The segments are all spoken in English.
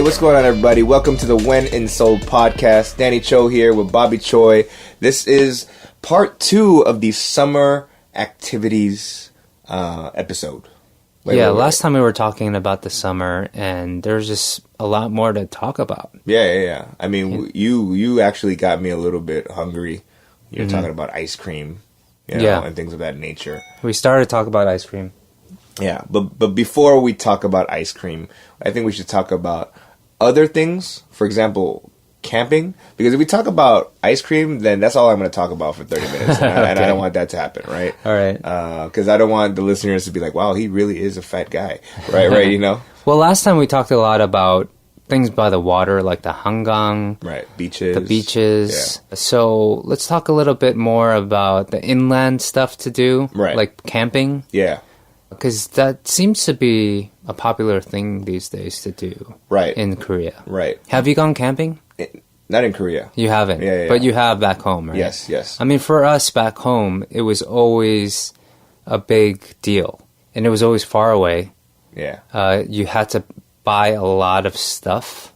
Hey, what's going on, everybody? Welcome to the When in Seoul podcast. Danny Cho here with Bobby Choi. This is part 2 of the summer activities episode. Last time we were talking about the summer, and there's just a lot more to talk about. Yeah. I mean, you actually got me a little bit hungry. You're talking about ice cream, and things of that nature. We started to talk about ice cream. Yeah, but before we talk about ice cream, I think we should talk about other things. For example, camping. Because if we talk about ice cream, then that's all I'm going to talk about for 30 minutes. And, Okay. and I don't want that to happen, right? All right. Because I don't want the listeners to be like, wow, he really is a fat guy. Right, you know? Well, last time we talked a lot about things by the water, like the hangang. Right, beaches. The beaches. Yeah. So let's talk a little bit more about the inland stuff to do. Right. Like camping. Yeah. Because that seems to be a popular thing these days to do. Right. In Korea. Right. Have you gone camping? Not in Korea. You haven't. Yeah. But you have back home, right? Yes. I mean, for us back home, it was always a big deal. And it was always far away. Yeah. You had to buy a lot of stuff.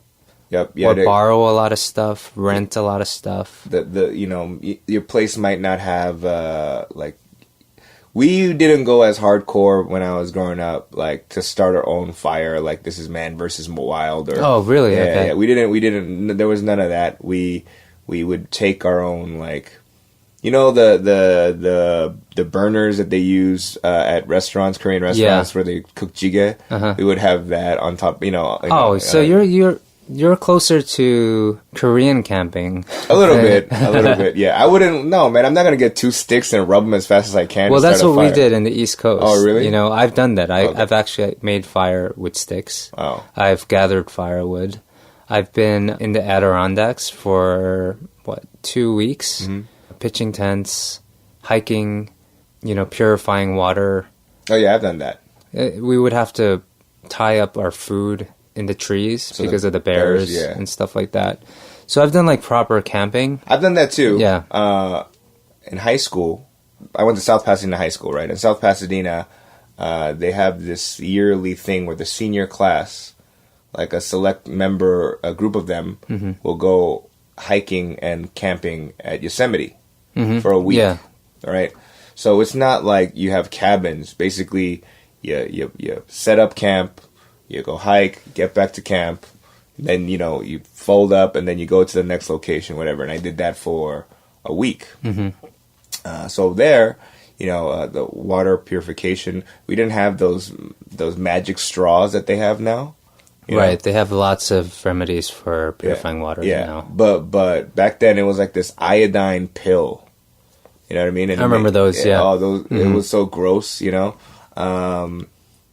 Yep. Or borrow a lot of stuff, rent a lot of stuff. Your place might not have we didn't go as hardcore when I was growing up, like to start our own fire, like this is man versus wild. Oh, really? Yeah, okay. yeah. We didn't. There was none of that. We would take our own, like, the burners that they use at restaurants, Korean restaurants, where they cook jjigae. Uh-huh. We would have that on top. So you're closer to Korean camping. A little bit. Yeah, I wouldn't. No, man, I'm not gonna get 2 sticks and rub them as fast as I can. Well, that's what we did in the East Coast. Oh, really? I've done that. I've actually made fire with sticks. Oh. I've gathered firewood. I've been in the Adirondacks for 2 weeks, pitching tents, hiking, purifying water. Oh yeah, I've done that. We would have to tie up our food in the trees because of the bears and stuff like that. So I've done like proper camping. I've done that too. Yeah. In high school, I went to South Pasadena High School, right? In South Pasadena, they have this yearly thing where the senior class, like a select member, a group of them, will go hiking and camping at Yosemite for a week. Yeah. All right. So it's not like you have cabins. Basically, you set up camp. You go hike, get back to camp, then, you fold up, and then you go to the next location, whatever. And I did that for a week. So there, the water purification, we didn't have those magic straws that they have now. Right, they have lots of remedies for purifying water now. But back then, it was like this iodine pill. You know what I mean? And I remember those, yeah. Oh, those, it was so gross,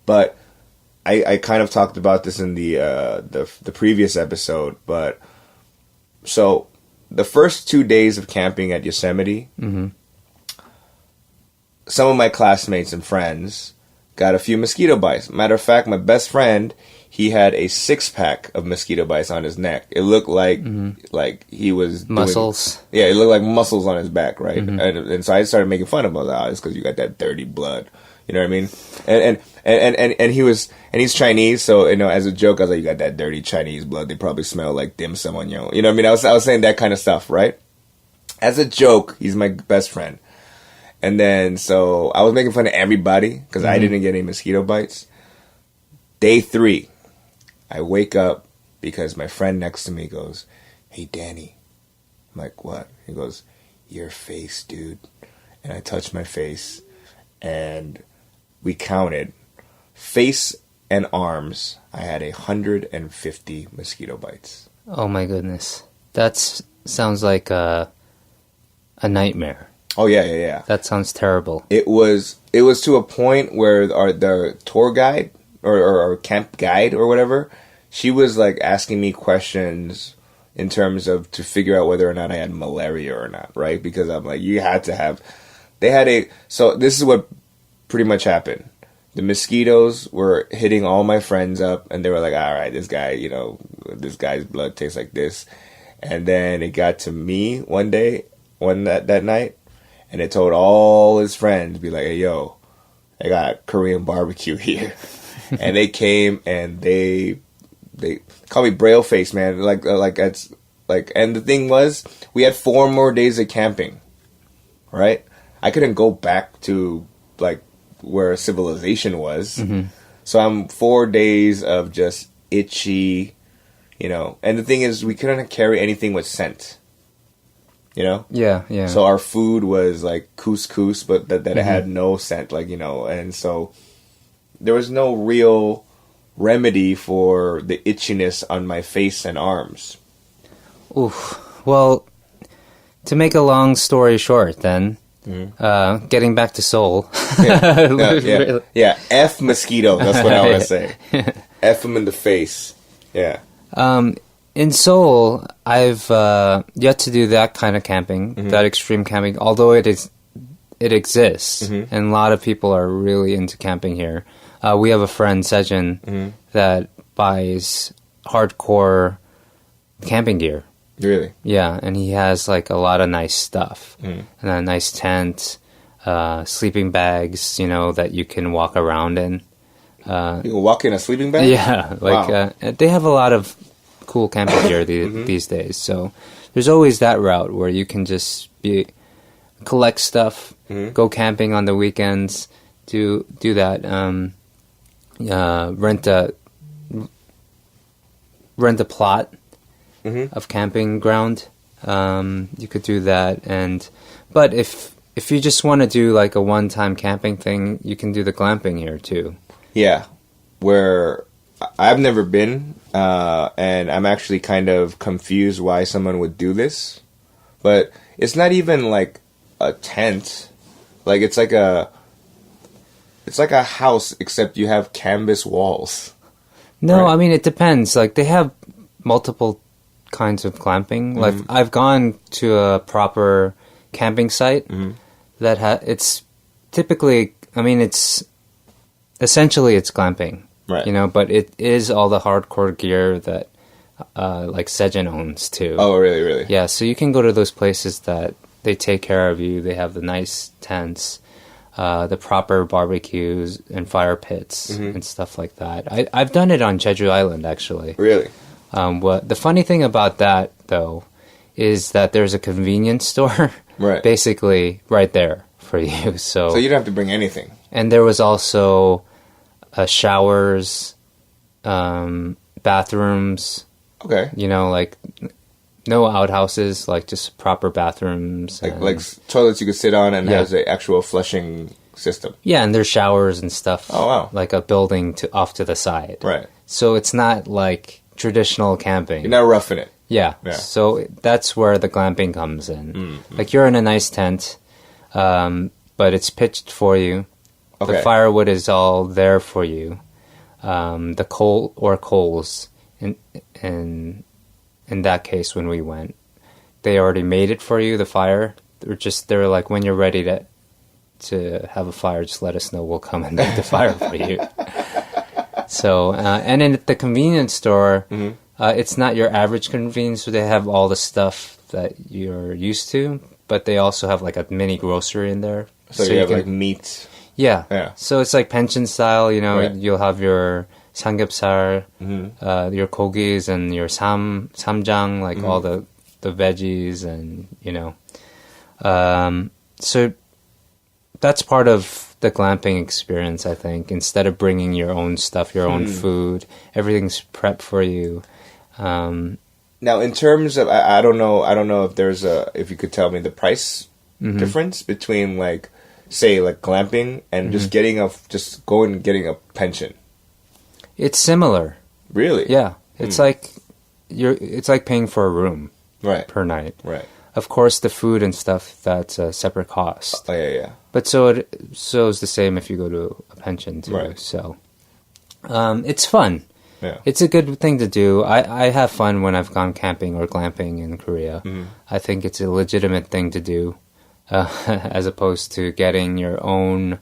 But I kind of talked about this in the previous episode, but so the first 2 days of camping at Yosemite, some of my classmates and friends got a few mosquito bites. Matter of fact, my best friend, he had a 6-pack of mosquito bites on his neck. It looked like he was muscles. It looked like muscles on his back, right? And so I started making fun of him. I was like, it's because you got that dirty blood. You know what I mean? And he's Chinese, so as a joke, I was like, you got that dirty Chinese blood. They probably smell like dim sum on you. You know what I mean? I was saying that kind of stuff, right? As a joke, he's my best friend. And then so I was making fun of everybody because I didn't get any mosquito bites. Day 3, I wake up because my friend next to me goes, "Hey, Danny." I'm like, "What?" He goes, "Your face, dude." And I touch my face, and we counted face and arms. I had 150 mosquito bites. Oh my goodness, that sounds like a nightmare. Oh yeah. That sounds terrible. It was to a point where the tour guide or camp guide or whatever, she was like asking me questions in terms of to figure out whether or not I had malaria or not, right? Because I'm like, you had to have. So this is what pretty much happened. The mosquitoes were hitting all my friends up, and they were like, all right, this guy, this guy's blood tastes like this. And then it got to me that night, and it told all his friends, be like, hey, yo, I got Korean barbecue here. And they came, and they they call me Braille face, man. It's like, and the thing was, we had 4 more days of camping, right? I couldn't go back to like where civilization was, so I'm 4 days of just itchy, you know. And the thing is, we couldn't carry anything with scent. You know? Yeah, yeah. So our food was like couscous, but that it had no scent, like, you know, and so there was no real remedy for the itchiness on my face and arms. Oof. Well, to make a long story short, then, getting back to Seoul. Yeah. F mosquito, that's what I want to say. F them in the face. Yeah. In Seoul, I've yet to do that kind of camping, that extreme camping, although it exists, and a lot of people are really into camping here. We have a friend, Sejin, that buys hardcore camping gear. Really? Yeah, and he has like a lot of nice stuff, and a nice tent, sleeping bags, you know, that you can walk around in. You can walk in a sleeping bag? Yeah, like wow. They have a lot of cool camping gear these days. So there's always that route where you can just collect stuff, go camping on the weekends, do that, rent a plot of camping ground. You could do that, but if you just want to do like a one-time camping thing, you can do the glamping here too. Yeah, where I've never been, and I'm actually kind of confused why someone would do this. But it's not even like a tent. Like it's like a house, except you have canvas walls. No, right? I mean it depends. Like they have multiple kinds of glamping. Like I've gone to a proper camping site that it's typically. I mean it's essentially it's glamping. Right. You know, but it is all the hardcore gear that, like Sejin owns too. Oh, really, really? Yeah, so you can go to those places that they take care of you. They have the nice tents, the proper barbecues and fire pits and stuff like that. I've done it on Jeju Island, actually. Really? The funny thing about that, though, is that there's a convenience store basically right there for you. So you don't have to bring anything. And there was also... showers, bathrooms. Okay. You know, like no outhouses, like just proper bathrooms. Like toilets you could sit on and has an actual flushing system. Yeah, and there's showers and stuff. Oh, wow. Like a building off to the side. Right. So it's not like traditional camping. You're not roughing it. Yeah. So that's where the glamping comes in. Like you're in a nice tent, but it's pitched for you. Okay. The firewood is all there for you. The coals, in that case, when we went, they already made it for you. The fire, they're like, when you're ready to have a fire, just let us know. We'll come and make the fire for you. So, and in the convenience store, it's not your average convenience. So they have all the stuff that you're used to, but they also have like a mini grocery in there. So you have like meat. Yeah. So it's like pension style, you know, you'll have your samgyeopsal, your kogis and your samjang, like all the veggies and, you know. So that's part of the glamping experience, I think. Instead of bringing your own stuff, your own food, everything's prepped for you. Now, in terms of, I don't know if if you could tell me the price difference between like, say like glamping and just getting a pension. It's similar. Really? Yeah. It's it's like paying for a room per night. Right. Of course the food and stuff, that's a separate cost. Oh yeah. But so it's the same if you go to a pension too. Right. So it's fun. Yeah. It's a good thing to do. I have fun when I've gone camping or glamping in Korea. I think it's a legitimate thing to do. As opposed to getting your own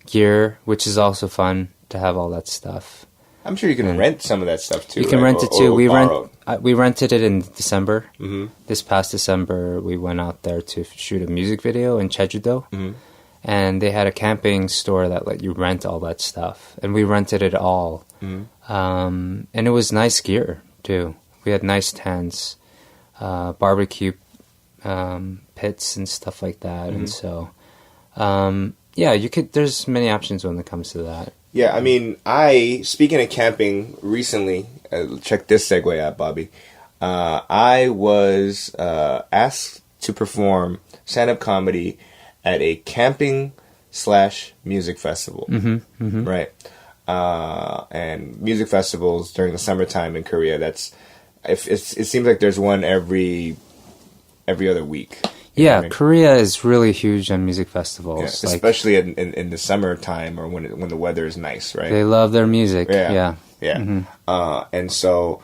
gear, which is also fun to have all that stuff. I'm sure you can rent some of that stuff too. You can rent it too. We rented it in December. This past December, we went out there to shoot a music video in Jeju-do, and they had a camping store that let you rent all that stuff, and we rented it all. And it was nice gear too. We had nice tents, barbecue pits and stuff like that, and so you could. There's many options when it comes to that. Yeah, I mean, speaking of camping recently, check this segue out, Bobby. I was asked to perform stand-up comedy at a camping/music festival, right? And music festivals during the summertime in Korea. It seems like there's one every other week. Yeah, I mean? Korea is really huge on music festivals, especially in the summertime or when the weather is nice, right? They love their music. Yeah. And so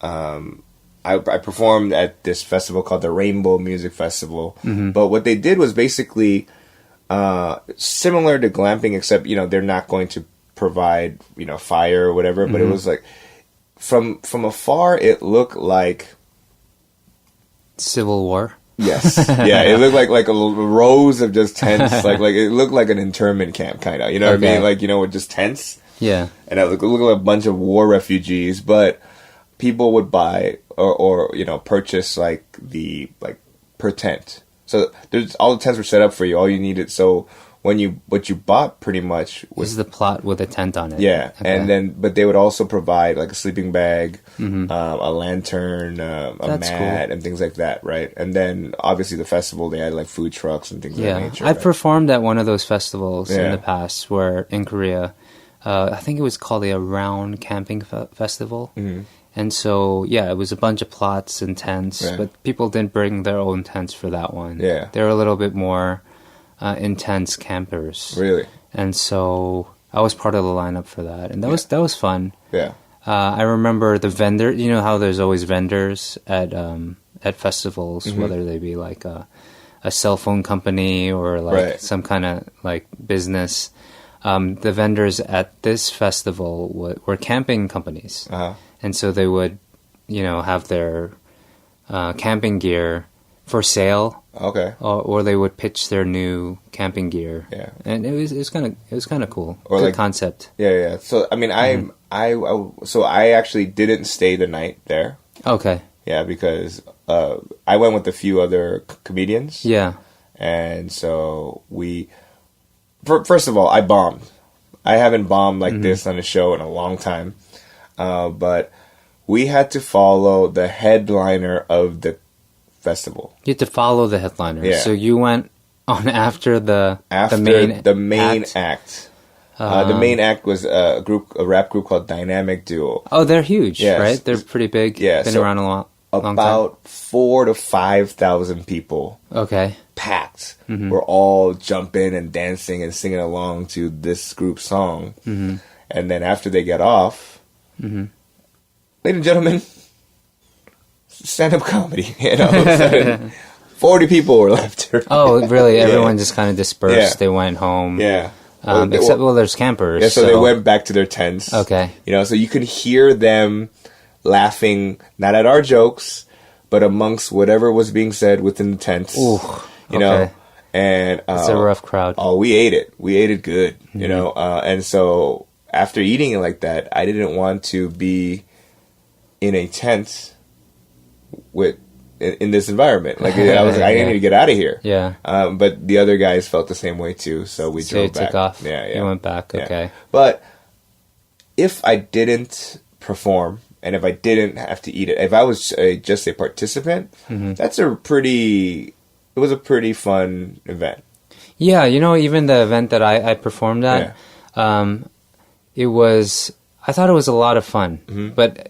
I performed at this festival called the Rainbow Music Festival. But what they did was basically similar to glamping, except they're not going to provide fire or whatever. But it was like from afar, it looked like Civil War. Yes, yeah, it looked like a rows of just tents, like it looked like an internment camp, kind of. You know what I mean? With just tents. Yeah, and it looked like a bunch of war refugees, but people would buy or purchase per tent. So there's all the tents were set up for you. All you needed. So what you bought pretty much was the plot with a tent on it. Yeah, and but they would also provide like a sleeping bag, a lantern, a mat, and things like that, right? And then obviously the festival they had like food trucks and things of that nature. I performed at one of those festivals in the past, where in Korea, I think it was called the Around Camping Festival. And so, it was a bunch of plots and tents, but people didn't bring their own tents for that one. Yeah. They were a little bit more intense campers. Really? And so I was part of the lineup for that. And that was fun. Yeah. I remember the vendor, how there's always vendors at festivals, whether they be like a cell phone company or some kind of business. The vendors at this festival were camping companies. And so they would, have their camping gear for sale. Okay. Or they would pitch their new camping gear. Yeah. And it was kind of cool. Or good concept. Yeah. So I mean, I actually didn't stay the night there. Okay. Yeah, because I went with a few other comedians. Yeah. And so first of all, I bombed. I haven't bombed like this on a show in a long time. But we had to follow the headliner of the festival. You had to follow the headliner. Yeah. So you went on after the main act. The main act was a rap group called Dynamic Duo. Oh, they're huge, right? They're pretty big. Yeah, been around a long time. About 4,000 to 5,000 people. Okay. Packed. We're all jumping and dancing and singing along to this group song. And then after they get off, ladies and gentlemen, stand-up comedy. 40 people were left. Oh, really? Everyone just kind of dispersed. Yeah. They went home. Yeah. Except, there's campers. Yeah, so they went back to their tents. Okay. So you could hear them laughing, not at our jokes, but amongst whatever was being said within the tents. Ooh, know, and it's a rough crowd. Oh, we ate it. We ate it good. And so after eating it like that, I didn't want to be in a tent in this environment. I was like, I need to get out of here. Yeah. But the other guys felt the same way too, so we drove back. Took off. Yeah. You went back. Okay. Yeah. But if I didn't perform and if I didn't have to eat it, if I was just a participant, it was a pretty fun event. Yeah, even the event that I performed at, I thought it was a lot of fun, but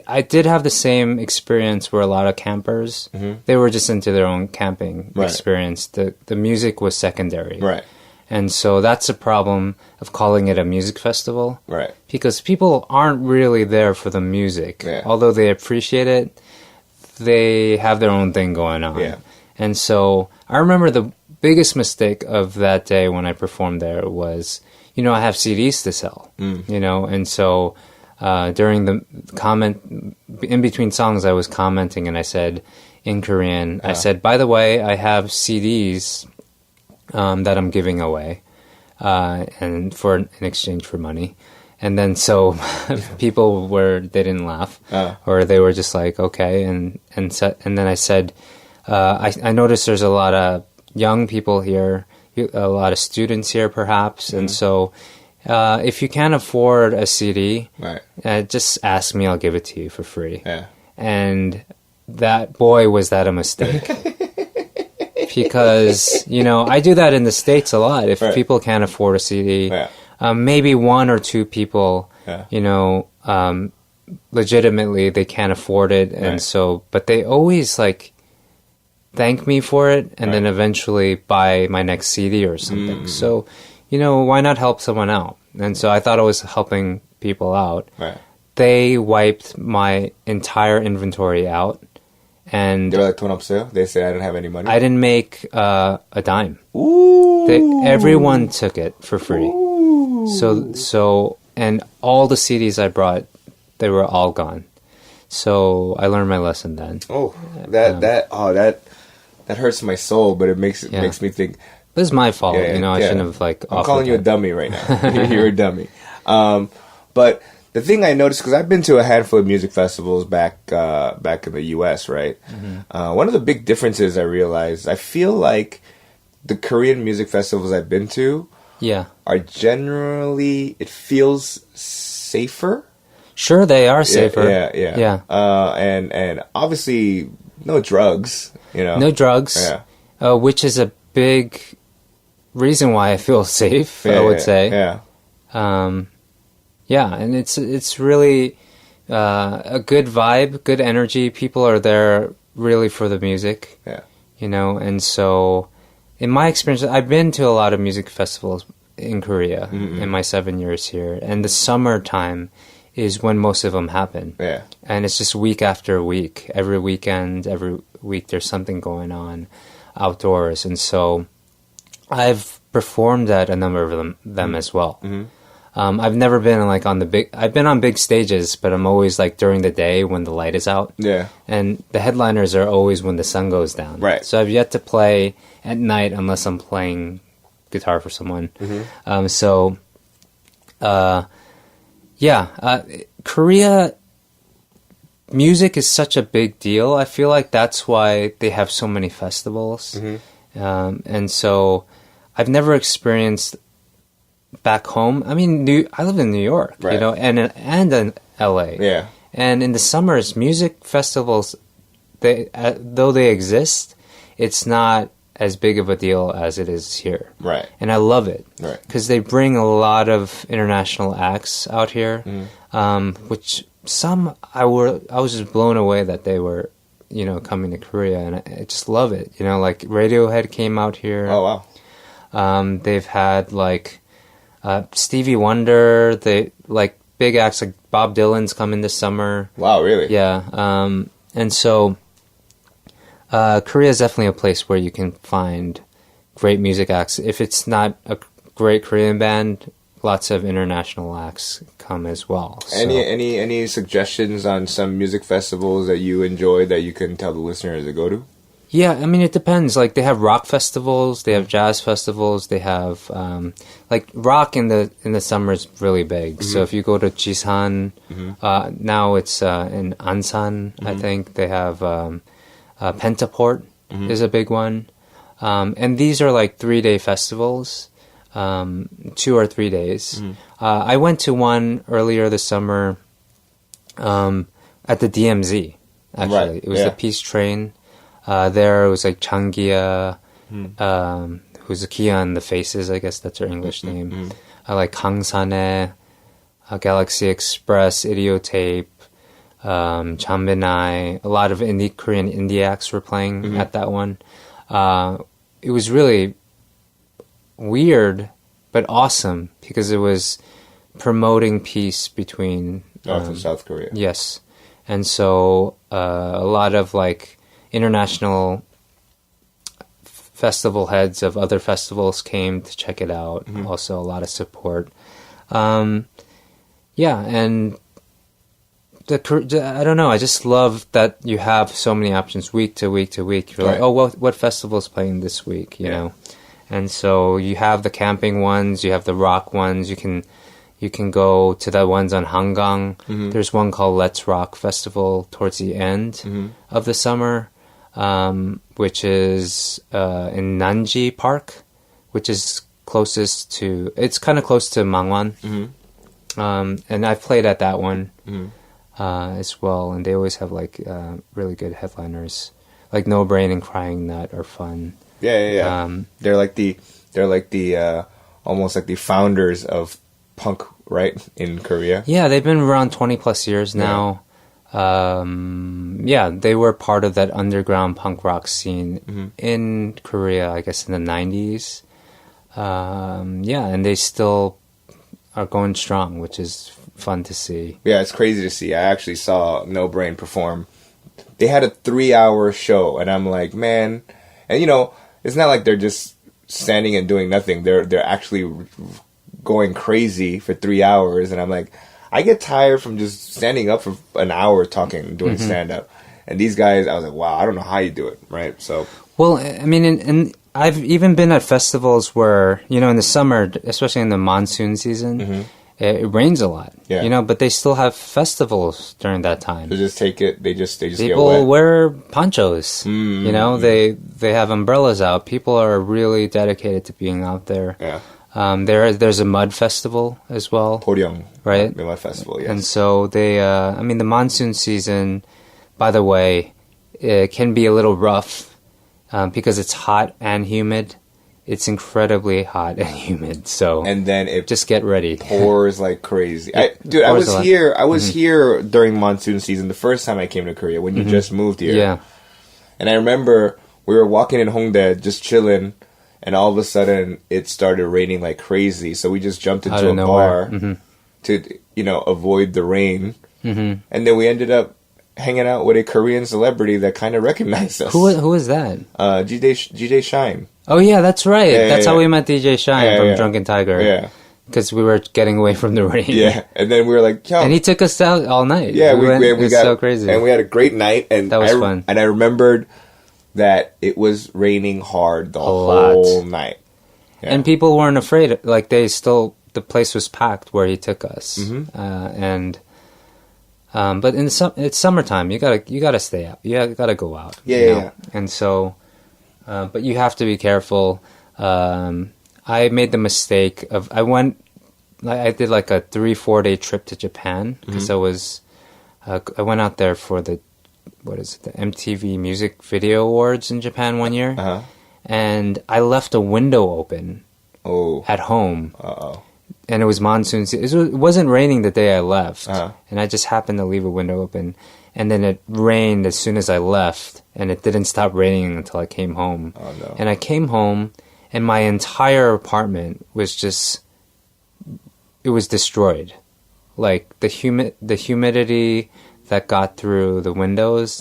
I did have the same experience where a lot of campers, they were just into their own camping experience. The music was secondary. Right. And so that's a problem of calling it a music festival. Right. Because people aren't really there for the music. Yeah. Although they appreciate it, they have their own thing going on. Yeah. And so I remember the biggest mistake of that day when I performed there was, I have CDs to sell, and so during the comment, in between songs, I was commenting and I said, in Korean, I said, by the way, I have CDs that I'm giving away, and in exchange for money. And then so people they didn't laugh, or they were just like, okay. And then I said, I noticed there's a lot of young people here, a lot of students here perhaps. And so if you can't afford a CD, just ask me, I'll give it to you for free. Yeah. And that, boy, was that a mistake. Because, I do that in the States a lot. If people can't afford a CD, maybe one or two people, legitimately they can't afford it. And so, but they always thank me for it and then eventually buy my next CD or something. So, why not help someone out? And so I thought I was helping people out. Right. They wiped my entire inventory out. And they were like, "돈 없어요?" They said I didn't have any money. I didn't make a dime. Ooh. Everyone took it for free. Ooh. So, and all the CDs I brought, they were all gone. So I learned my lesson then. Oh, that hurts my soul, but it makes me think. This is my fault. I shouldn't have I'm calling you a dummy right now. You're a dummy. But the thing I noticed, because I've been to a handful of music festivals back in the U.S., right? Mm-hmm. One of the big differences I realized, I feel like the Korean music festivals I've been to are generally, it feels safer. Sure, they are safer. Yeah. And obviously, no drugs, No drugs, which is a big reason why I feel safe, I would say. Yeah, and it's really a good vibe, good energy. People are there really for the music, and so in my experience, I've been to a lot of music festivals in Korea in my 7 years here, and the summertime is when most of them happen. Yeah. And it's just week after week. Every weekend, every week, there's something going on outdoors. And so I've performed at a number of them as well. Mm-hmm. I've never been I've been on big stages, but I'm always during the day when the light is out. Yeah. And the headliners are always when the sun goes down. Right. So I've yet to play at night unless I'm playing guitar for someone. Mm-hmm. Korea music is such a big deal. I feel like that's why they have so many festivals. Mm-hmm. And so I've never experienced back home. I mean, I live in New York, and in LA. Yeah. And in the summers, music festivals, though they exist, it's not as big of a deal as it is here. Right. And I love it. Right. Because they bring a lot of international acts out here, which I was just blown away that they were, coming to Korea, and I just love it. Radiohead came out here. Oh, wow. They've had, Stevie Wonder, big acts like Bob Dylan's coming this summer. Wow, really? Yeah. And so Korea is definitely a place where you can find great music acts. If it's not a great Korean band, lots of international acts come as well. So. Any suggestions on some music festivals that you enjoy that you can tell the listeners to go to? Yeah, I mean, it depends. They have rock festivals, they have jazz festivals, they have, rock in the summer is really big. Mm-hmm. So if you go to Jisan, now it's in Ansan, I think, they have Pentaport is a big one. And these are 3-day festivals, 2 or 3 days. I went to one earlier this summer at the DMZ, actually. Right. It was the Peace Train. There was Changia, who's Kia in the Faces, I guess that's her English name. Gangsane, Galaxy Express, Idiotape, Chanbinai. A lot of Korean indie acts were playing at that one. It was really weird, but awesome, because it was promoting peace between North and South Korea. Yes. And so a lot of international festival heads of other festivals came to check it out. Also a lot of support. And I don't know, I just love that you have so many options week to week to week. You're what festival is playing this week, you know? And so you have the camping ones, you have the rock ones. You can go to the ones on Hangang. There's one called Let's Rock Festival towards the end of the summer, which is in Nanji Park, which is closest to. It's kind of close to Mangwon, and I've played at that one as well. And they always have like really good headliners, like No Brain and Crying Nut are fun. Yeah. They're like the almost like the founders of punk, right, in Korea. Yeah, they've been around 20 plus years now. They were part of that underground punk rock scene in Korea, I guess in the 90s. And they still are going strong, which is fun to see. Yeah, it's crazy to see. I actually saw No Brain perform. They had a 3-hour show, and I'm like, man, and you know, it's not like they're just standing and doing nothing. They're actually going crazy for 3 hours, and I'm like, I get tired from just standing up for an hour talking, doing stand-up. And these guys, I was like, wow, I don't know how you do it, right? So, well, I mean, and I've even been at festivals where, you know, in the summer, especially in the monsoon season, it rains a lot, you know, but they still have festivals during that time. They just take it, they just People get wet. wear ponchos, you know, they have umbrellas out. People are really dedicated to being out there. Yeah. There's a mud festival as well. Poryong. Right? The mud festival, yes. And so they, the monsoon season, by the way, it can be a little rough because it's hot and humid. It's incredibly hot and humid, so and then it just get ready. Pours like crazy. I was here during monsoon season the first time I came to Korea when you just moved here. Yeah. And I remember we were walking in Hongdae, just chilling, and all of a sudden it started raining like crazy. So we just jumped into a bar to, you know, avoid the rain. And then we ended up hanging out with a Korean celebrity that kind of recognized us. Who is that? DJ Shine. Oh yeah, that's right. That's how we met DJ Shine from Drunken Tiger. Yeah. Because we were getting away from the rain. Yeah, and then we were like, yo. And he took us out all night. Yeah, we got so crazy. And we had a great night. And that was fun. And I remembered that it was raining hard the whole night. Yeah. And people weren't afraid. Like, the place was packed where he took us. But it's summertime. You gotta stay out. You gotta go out. Yeah. And so, but you have to be careful. I made the mistake of I did like a 3-4 day trip to Japan because I went out there for the MTV Music Video Awards in Japan one year, and I left a window open at home. And it was monsoon season. It wasn't raining the day I left, and I just happened to leave a window open. And then it rained as soon as I left, and it didn't stop raining until I came home. Oh, no. And I came home, and my entire apartment was it was destroyed. Like, the humidity that got through the windows,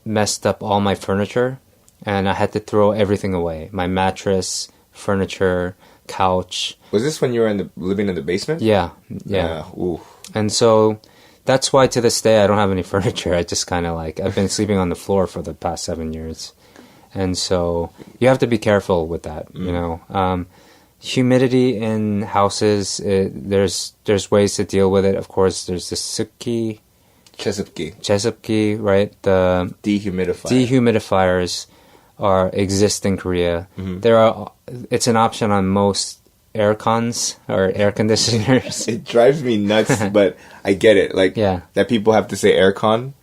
messed up all my furniture, and I had to throw everything away. My mattress, furniture, couch. Was this when you were living in the basement? Yeah. And so that's why to this day I don't have any furniture. I just kind of I've been sleeping on the floor for the past 7 years. And so you have to be careful with that, you know. Humidity in houses, there's ways to deal with it. Of course, there's the Chesupki, right? The dehumidifiers exist in Korea. It's an option on most air cons or air conditioners. It drives me nuts, but I get it. That people have to say aircon,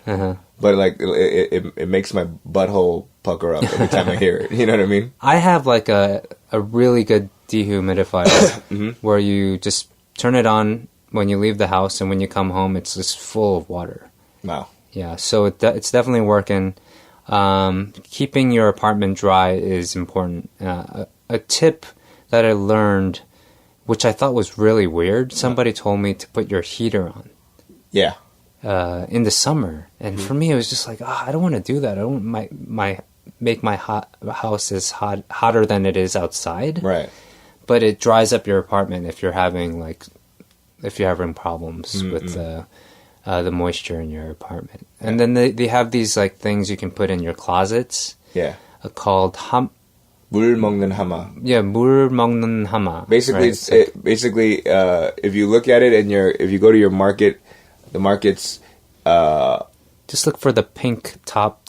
but it makes my butthole pucker up every time I hear it. You know what I mean? I have a really good dehumidifier where you just turn it on when you leave the house, and when you come home, it's just full of water. Wow. Yeah, so it's definitely working. Keeping your apartment dry is important. A tip that I learned, which I thought was really weird, somebody told me to put your heater on. Yeah. In the summer. And for me, it was just I don't want to do that. I don't make my house as hotter than it is outside. Right. But it dries up your apartment if you're having problems with the moisture in your apartment. And then they have these things you can put in your closets. Yeah. Called 물 먹는 하마. Yeah, 물 먹는 하마. Basically, right? if you look at it if you go to your market, the market's just look for the pink top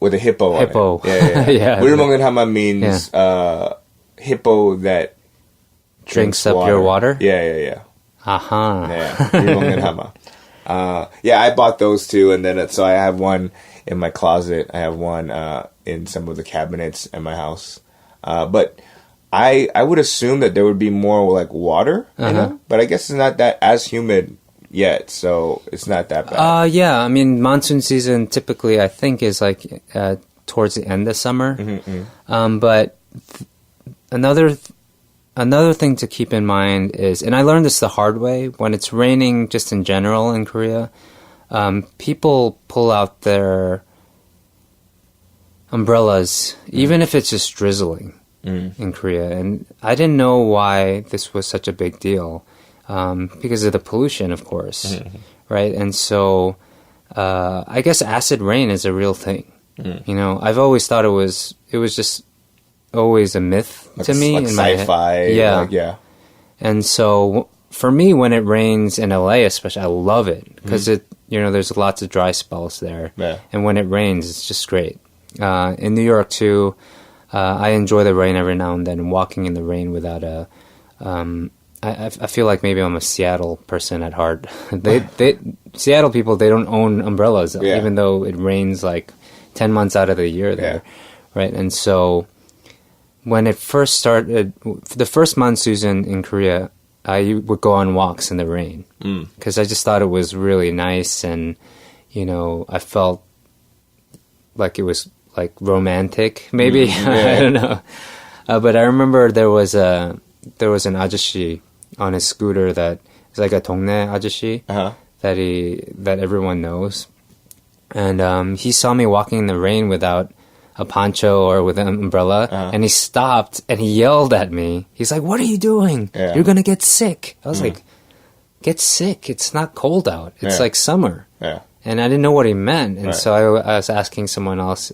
with a hippo on it. Yeah. yeah. 물 먹는 하마 means hippo that drinks up your water. Yeah. Aha. Yeah, 물 먹는 하마. Yeah, I bought those too, and then so I have one in my closet. I have one in some of the cabinets in my house. But I would assume that there would be more like water in it, but I guess it's not that as humid yet, so it's not that bad. Yeah, I mean, monsoon season typically I think is like towards the end of summer. But another thing to keep in mind is, and I learned this the hard way, when it's raining just in general in Korea, people pull out their umbrellas, even if it's just drizzling in Korea. And I didn't know why this was such a big deal, because of the pollution, of course, right? And so I guess acid rain is a real thing. You know, I've always thought it was just always a myth like to me like in my sci-fi, head. Yeah. like, yeah. And so for me, when it rains in LA, especially, I love it because there's lots of dry spells there. Yeah. And when it rains, it's just great. In New York too, I enjoy the rain every now and then. Walking in the rain without I feel like maybe I'm a Seattle person at heart. Seattle people, they don't own umbrellas, even though it rains like 10 months out of the year there, right? And so when it first started, the first monsoon in Korea, I would go on walks in the rain because I just thought it was really nice, and I felt like it was like romantic, maybe. I don't know, but I remember there was an ajashi on his scooter that is like a 동네 ajashi that everyone knows, and he saw me walking in the rain without a poncho or with an umbrella, and he stopped and he yelled at me. He's like, "What are you doing? You're gonna get sick." I was like, "Get sick? It's not cold out. It's like summer." And I didn't know what he meant, and so I was asking someone else,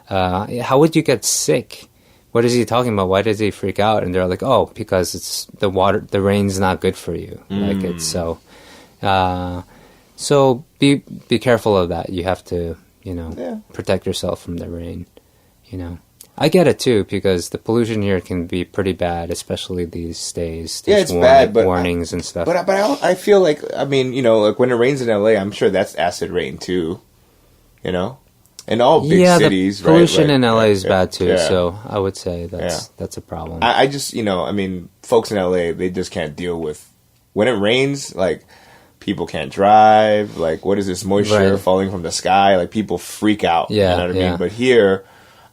"How would you get sick? What is he talking about? Why does he freak out?" And they're like, "Oh, because it's the rain's not good for you. Like it's so." So be careful of that. You have to protect yourself from the rain. I get it too, because the pollution here can be pretty bad, especially these days. There's it's bad, but warnings and stuff. But I feel like, I mean, like when it rains in LA, I'm sure that's acid rain too. In all big cities, the pollution right? in LA is bad too. So I would say that's a problem. I just, I mean, folks in LA, they just can't deal with when it rains. Like, people can't drive. Like, what is this moisture falling from the sky? Like, people freak out. Yeah, you know what I mean? But here,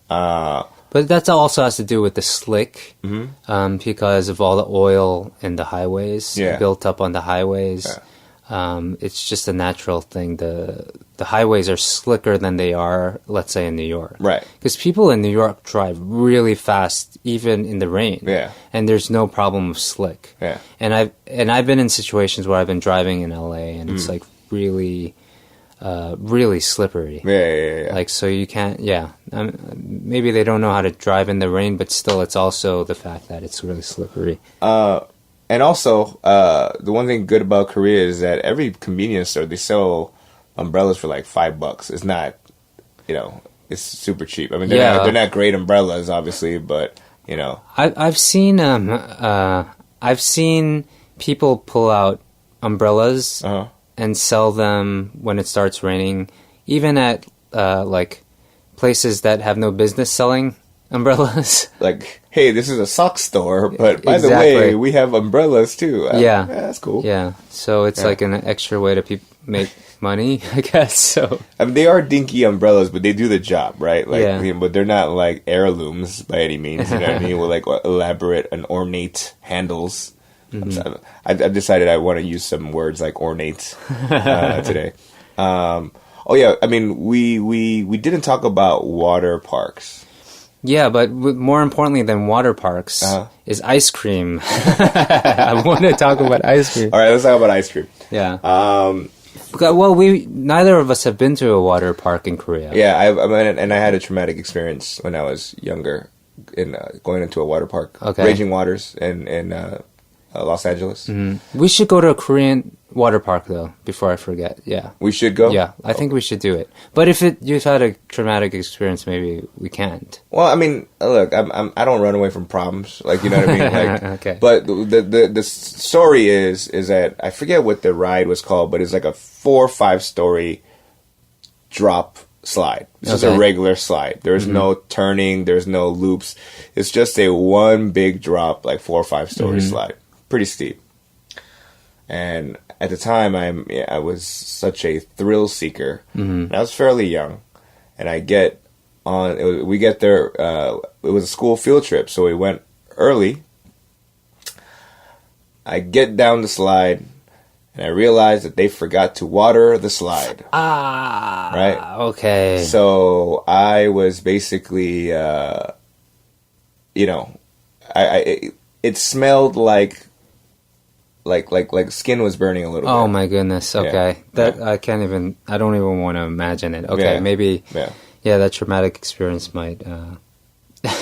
but that also has to do with the slick, because of all the oil in the highways built up on the highways. It's just a natural thing. The highways are slicker than they are, let's say, in New York. Right. Because people in New York drive really fast, even in the rain. Yeah. And there's no problem with slick. Yeah. And I've been in situations where I've been driving in LA, and it's like really, really slippery. Yeah. Like, so you can't. Maybe they don't know how to drive in the rain, but still, it's also the fact that it's really slippery. And also, the one thing good about Korea is that every convenience store, they sell umbrellas for like $5. It's not, it's super cheap. I mean, they're not great umbrellas, obviously, but I've seen people pull out umbrellas and sell them when it starts raining, even at like places that have no business selling umbrellas. Like, hey, this is a sock store, but by the way, we have umbrellas too. Yeah, that's cool. Yeah, so it's like an extra way to make money, I guess. So I mean, they are dinky umbrellas, but they do the job, right? Like, but they're not like heirlooms by any means. You know what I mean? With like elaborate and ornate handles. I decided I want to use some words like ornate today. Oh yeah, I mean, we didn't talk about water parks. Yeah, but more importantly than water parks is ice cream. I want to talk about ice cream. All right, let's talk about ice cream. Yeah. Well, neither of us have been to a water park in Korea. Yeah, I had a traumatic experience when I was younger. in going into a water park. Okay. Raging Waters in Los Angeles. We should go to a Korean water park though. Before I forget, yeah, We should go. yeah. I think we should do it. But if you've had a traumatic experience, maybe we can't. Well, I mean, look, I don't run away from problems, like, you know what I mean. Like, Okay. But the story is that I forget what the ride was called, but it's like a 4 or 5 story drop slide. It's just a Okay. regular slide. There's no turning. There's no loops. It's just a one big drop, like 4 or 5 story slide. Pretty steep. And at the time, I was such a thrill seeker. And I was fairly young, and I get on. We get there. It was a school field trip, so we went early. I get down the slide, and I realized that they forgot to water the slide. Right. Okay. So I was basically, you know, it smelled like skin was burning a little Oh bit. my goodness. Okay. That I can't even. I don't even want to imagine it. Okay. Yeah. Maybe. Yeah. Yeah. That traumatic experience might.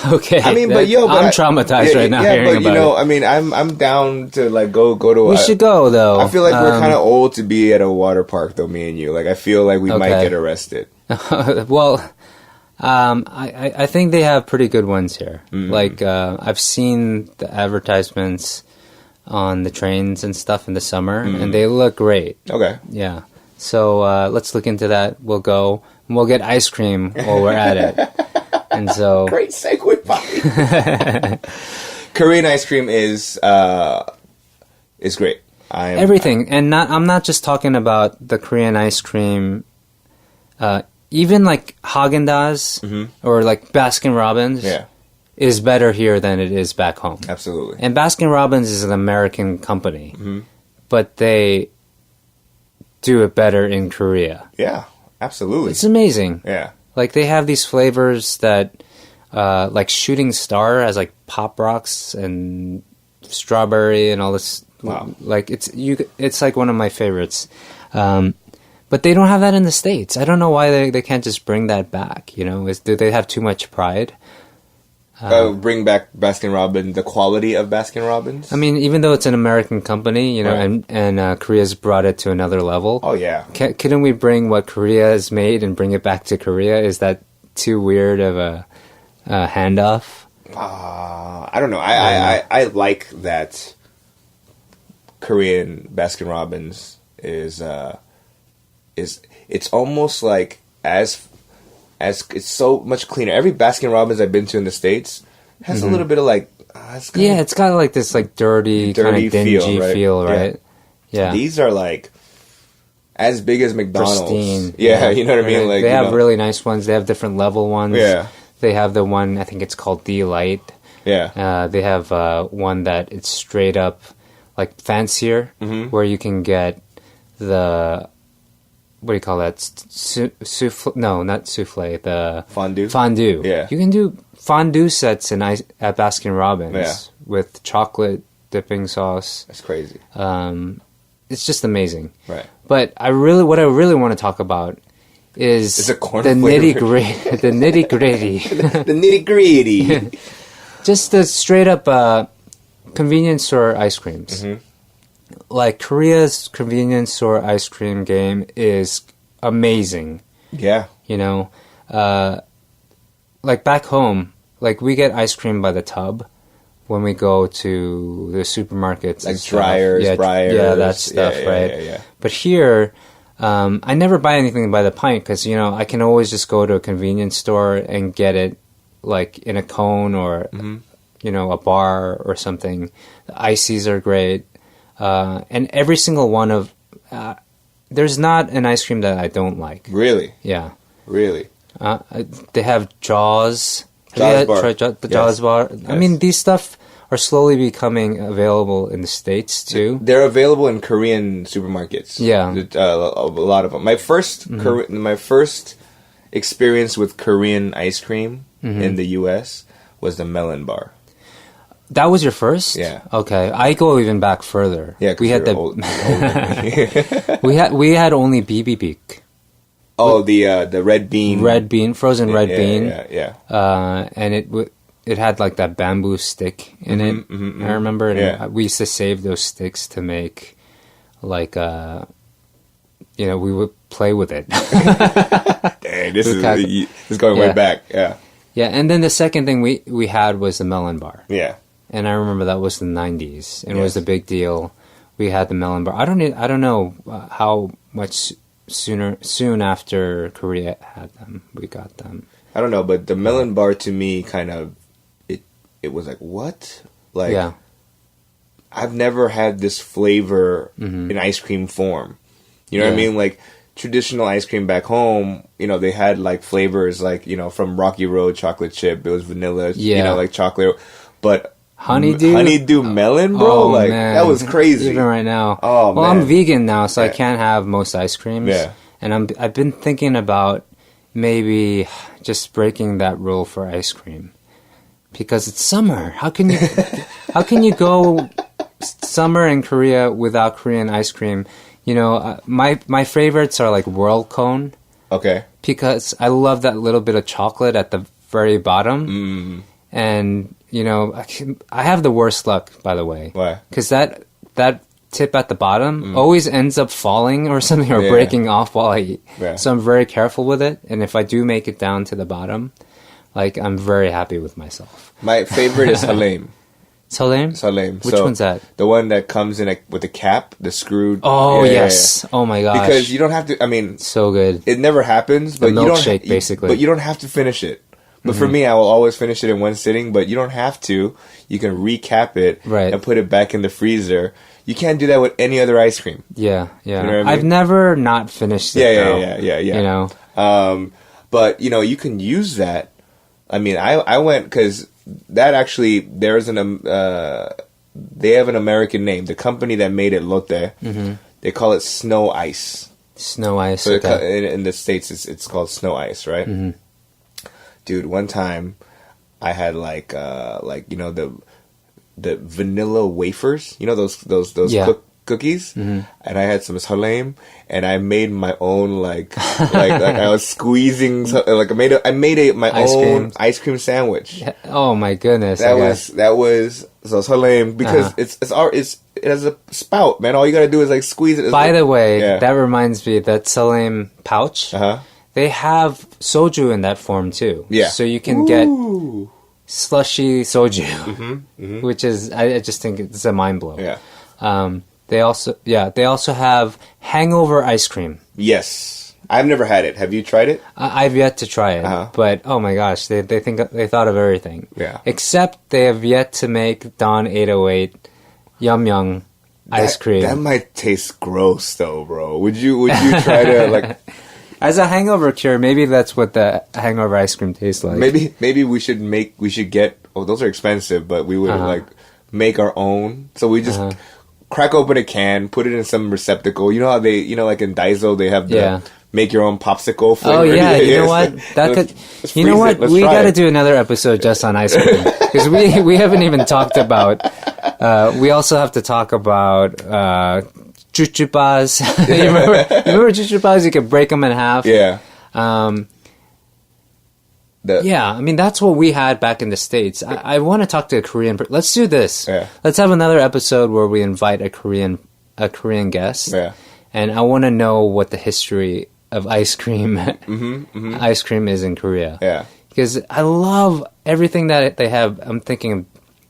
Okay. I mean, but I'm traumatized right now hearing but about you know, it. I mean, I'm down to like go to. We should go though. I feel like we're kind of old to be at a water park, though. Me and you, like, I feel like we might Okay. get arrested. Well, I think they have pretty good ones here. Like I've seen the advertisements on the trains and stuff in the summer, and they look great. Okay. Yeah. So let's look into that. We'll go and we'll get ice cream while we're at it. And so Great segue, Bobby. Korean ice cream is great. everything, and I'm not just talking about the Korean ice cream. Even like Haagen-Dazs or like Baskin Robbins Yeah, is better here than it is back home. absolutely. And Baskin Robbins is an American company, but they do it better in Korea. Yeah, absolutely. It's amazing. Yeah. Like they have these flavors that, like Shooting Star has like Pop Rocks and strawberry and all this. Wow. Like it's like one of my favorites. But they don't have that in the States. I don't know why they can't just bring that back. You know, do they have too much pride? Bring back Baskin Robbins, the quality of Baskin Robbins. I mean, even though it's an American company, you know, Right. and Korea's brought it to another level. Oh yeah. Couldn't we bring what Korea has made and bring it back to Korea? Is that too weird of a handoff? I don't know. I like that Korean Baskin Robbins is it's almost like as it's so much cleaner. Every Baskin Robbins I've been to in the States has a little bit of like It's got like this like dirty kind of dingy feel, right? Yeah. These are like as big as McDonald's. Pristine. Yeah, you know what I mean? Like they have really nice ones. They have different level ones. Yeah. They have the one, I think it's called Delight. Yeah. They have one that it's straight up like fancier, where you can get the, what do you call that? Souffle? No, not souffle. The Fondue. Yeah. You can do fondue sets at Baskin Robbins with chocolate dipping sauce. That's crazy. It's just amazing. Right. But what I really want to talk about is a corn the flavor. nitty gritty. The nitty gritty. The nitty gritty. Just the straight up convenience store ice creams. Like Korea's convenience store ice cream game is amazing. Yeah. You know, like back home, like we get ice cream by the tub when we go to the supermarkets, Like and stuff. dryers, Breyers. that stuff, right? Yeah. But here, I never buy anything by the pint because, you know, I can always just go to a convenience store and get it like in a cone or, you know, a bar or something. The ices are great. And every single one of, there's not an ice cream that I don't like. Really? Yeah. Really? They have Jaws. Jaws bar. Tried the Jaws bar? Yes. I mean, these stuff are slowly becoming available in the States too. They're available in Korean supermarkets. Yeah. A lot of them. My first experience with Korean ice cream in the U.S. was the melon bar. That was your first? Yeah. Okay. I go even back further. Yeah, we had older than me. we had only bbang. Oh, the red bean. Frozen red bean. Yeah. And it had like that bamboo stick in it. I remember, and we used to save those sticks to make like we would play with it. Dang, this is going way back. Yeah. Yeah, and then the second thing we had was the melon bar. Yeah. And I remember that was the 90s, and it was a big deal. We had the melon bar. I don't know how much soon after Korea had them, we got them. I don't know, but the melon bar to me kind of it was like, what? Like, I've never had this flavor in ice cream form. You know what I mean? Like, traditional ice cream back home, they had, like, flavors, like, from Rocky Road chocolate chip. It was vanilla, like chocolate. But honeydew melon, bro? Man. That was crazy. Even right now. Oh, well, man. I'm vegan now, so I can't have most ice creams. Yeah. And I've been thinking about maybe just breaking that rule for ice cream. Because it's summer. How can you go summer in Korea without Korean ice cream? My favorites are like Whirl Cone. Okay. Because I love that little bit of chocolate at the very bottom. And, I have the worst luck, by the way. Why? Because that tip at the bottom always ends up falling or something, or breaking off while I eat. Yeah. So I'm very careful with it. And if I do make it down to the bottom, like, I'm very happy with myself. My favorite is Haleem. Salem? Salem. Which one's that? The one that comes in with the cap, the screwed. Oh, yes. Oh, my gosh. Because you don't have to, I mean. So good. It never happens, but the milkshake, basically. But you don't have to finish it. But for me, I will always finish it in one sitting, but you don't have to. You can recap it and put it back in the freezer. You can't do that with any other ice cream. Yeah. You know what I mean? I've never not finished it, Yeah. But, you can use that. I mean, I went, because that actually, they have an American name. The company that made it, Lotte, they call it Snow Ice. Snow Ice, so in the States, it's called Snow Ice, right? Dude, one time, I had the vanilla wafers, those cookies, and I had some salem, and I made my own like I was squeezing I made my own ice cream sandwich. Yeah. Oh my goodness! That was so salem, because it has a spout, man. All you gotta do is like squeeze it. By the way, that reminds me, that salem pouch. They have soju in that form too. Yeah, so you can get slushy soju, which is, I just think it's a mind blow. Yeah. They also have hangover ice cream. Yes. I've never had it. Have you tried it? I've yet to try it. But oh my gosh, they thought of everything. Yeah. Except they have yet to make Dawn 808 Yum Yum ice cream. That might taste gross though, bro. Would you try to like as a hangover cure, maybe that's what the hangover ice cream tastes like. Maybe we should get those are expensive, but we would make our own. So we just crack open a can, put it in some receptacle. You know how they, like in Daiso, they have the make your own popsicle flavor. Oh yeah, you know what? That could. You know what? We got to do another episode just on ice cream, because we haven't even talked about. We also have to talk about chuchupas. You remember chuchupas? You could break them in half. Yeah. I mean, that's what we had back in the States. I want to talk to a Korean. Let's do this. Yeah. Let's have another episode where we invite a Korean guest. Yeah. And I want to know what the history of ice cream ice cream is in Korea. Yeah. Because I love everything that they have. I'm thinking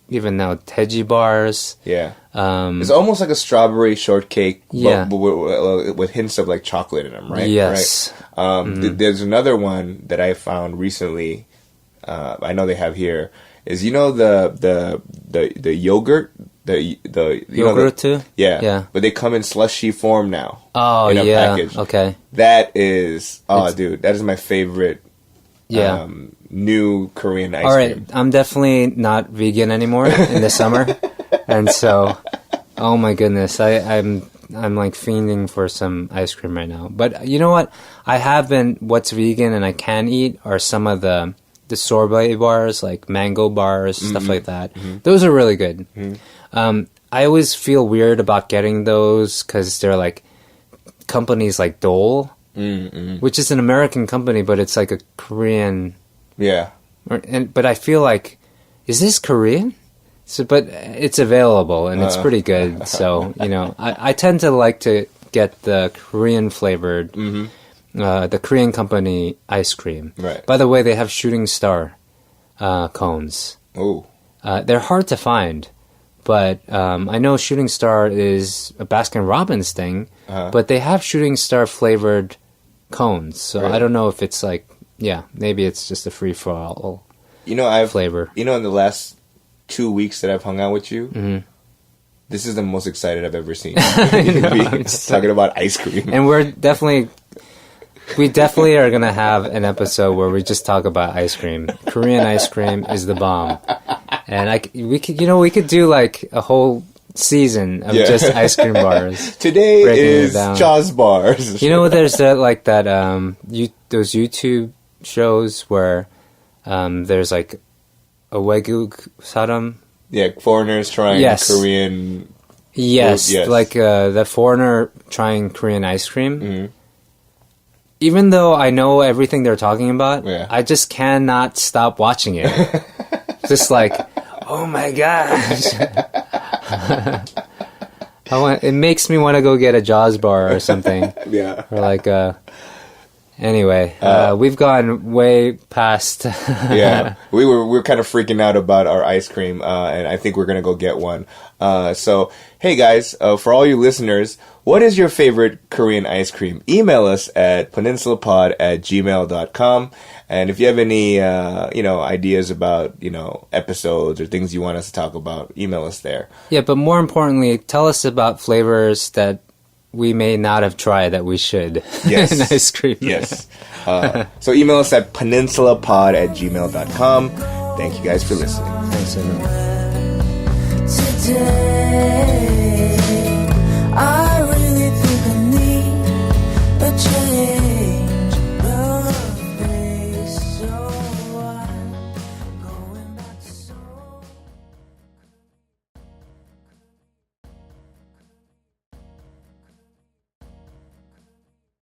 even now, Teji bars. Yeah. It's almost like a strawberry shortcake, but with hints of like chocolate in them, right? Yes. Right? There's another one that I found recently. I know they have here. Is the yogurt, the yogurt too? Yeah. But they come in slushy form now. Oh in a package. Okay. That is dude, that is my favorite. Yeah. New Korean ice cream. All right, I'm definitely not vegan anymore in the summer, and so, oh my goodness, I'm like fiending for some ice cream right now. But you know what? I have been. What's vegan and I can eat are some of the sorbet bars, like mango bars, stuff like that. Those are really good. I always feel weird about getting those because they're like companies like Dole. Which is an American company, but it's like a Korean. Yeah. But I feel like is this Korean? So, but it's available and it's pretty good. So, you know, I tend to like to get the Korean flavored, the Korean company ice cream. Right. By the way, they have shooting star cones. Oh. They're hard to find, but I know shooting star is a Baskin-Robbins thing, but they have shooting star flavored cones. So I don't know if it's like, maybe it's just a free-for-all flavor. You know, in the last 2 weeks that I've hung out with you, this is the most excited I've ever seen. Talking about ice cream. And we definitely are going to have an episode where we just talk about ice cream. Korean ice cream is the bomb. And we could do like a whole season of just ice cream bars. Today is Jaws bars. You know, there's those YouTube shows where there's like a Wagyu saram. Yeah, foreigners trying Korean. Yes, like the foreigner trying Korean ice cream. Even though I know everything they're talking about, I just cannot stop watching it. Just like, oh my gosh. It makes me want to go get a Jaws bar or something. Yeah. Or like, anyway, we've gone way past. Yeah. We're kind of freaking out about our ice cream, and I think we're going to go get one. So, hey guys, for all you listeners, what is your favorite Korean ice cream? Email us at peninsulapod@gmail.com. And if you have any, ideas about, episodes or things you want us to talk about, email us there. Yeah, but more importantly, tell us about flavors that we may not have tried that we should in ice cream. Yes. So email us at peninsulapod@gmail.com. Thank you guys for listening. Thanks, everyone. Today